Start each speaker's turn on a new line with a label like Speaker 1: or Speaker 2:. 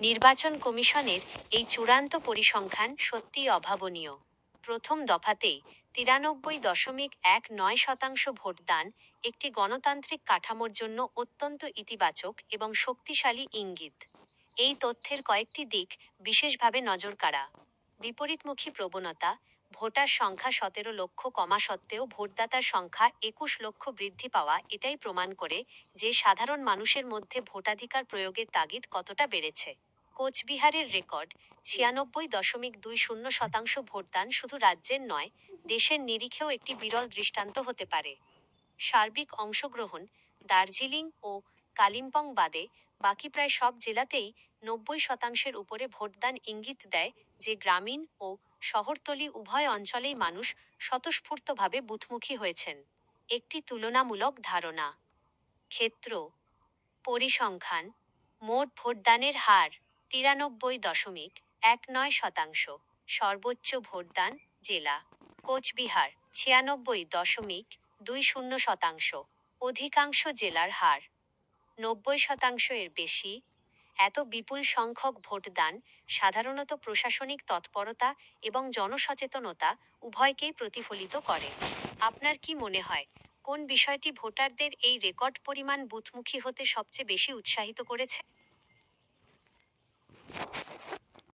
Speaker 1: নির্বাচন কমিশনের এই চূড়ান্ত পরিসংখ্যান সত্যিই অভাবনীয়। প্রথম দফাতেই 93.19% ভোটদান একটি গণতান্ত্রিক কাঠামোর জন্য অত্যন্ত ইতিবাচক এবং শক্তিশালী ইঙ্গিত। এই তথ্যের কয়েকটি দিক বিশেষভাবে নজরকাড়া। বিপরীতমুখী প্রবণতা, ভোটার সংখ্যা 17 লক্ষ কমা সত্ত্বেও ভোটদাতার সংখ্যা 21 লক্ষ বৃদ্ধি পাওয়া এটাই প্রমাণ করে যে সাধারণ মানুষের মধ্যে ভোটাধিকার প্রয়োগের তাগিদ কতটা বেড়েছে। কোচবিহারের রেকর্ড 96.20% ভোটদান শুধু রাজ্যের নয়, দেশের নিরিখেও একটি বিরল দৃষ্টান্ত হতে পারে। সার্বিক অংশগ্রহণ, দার্জিলিং ও কালিম্পং বাদে বাকি প্রায় সব জেলাতেই 90% উপরে ভোটদান ইঙ্গিত দেয় যে গ্রামীণ ও শহরতলি উভয় অঞ্চলেই মানুষ স্বতঃস্ফূর্তভাবে বুথমুখী হয়েছেন। একটি তুলনামূলক ধারণা। ক্ষেত্র পরিসংখ্যান, মোট ভোটদানের হার 93.19%। সর্বোচ্চ ভোটদান জেলা কোচবিহার 96.20%। অধিকাংশ জেলার হার 90% এর বেশি। এত বিপুল সংখ্যক ভোটদান সাধারণত প্রশাসনিক তৎপরতা এবং জনসচেতনতা উভয়কেই প্রতিফলিত করে। আপনার কি মনে হয়, কোন বিষয়টি ভোটারদের এই রেকর্ড পরিমাণ বুথমুখী হতে সবচেয়ে বেশি উৎসাহিত করেছে?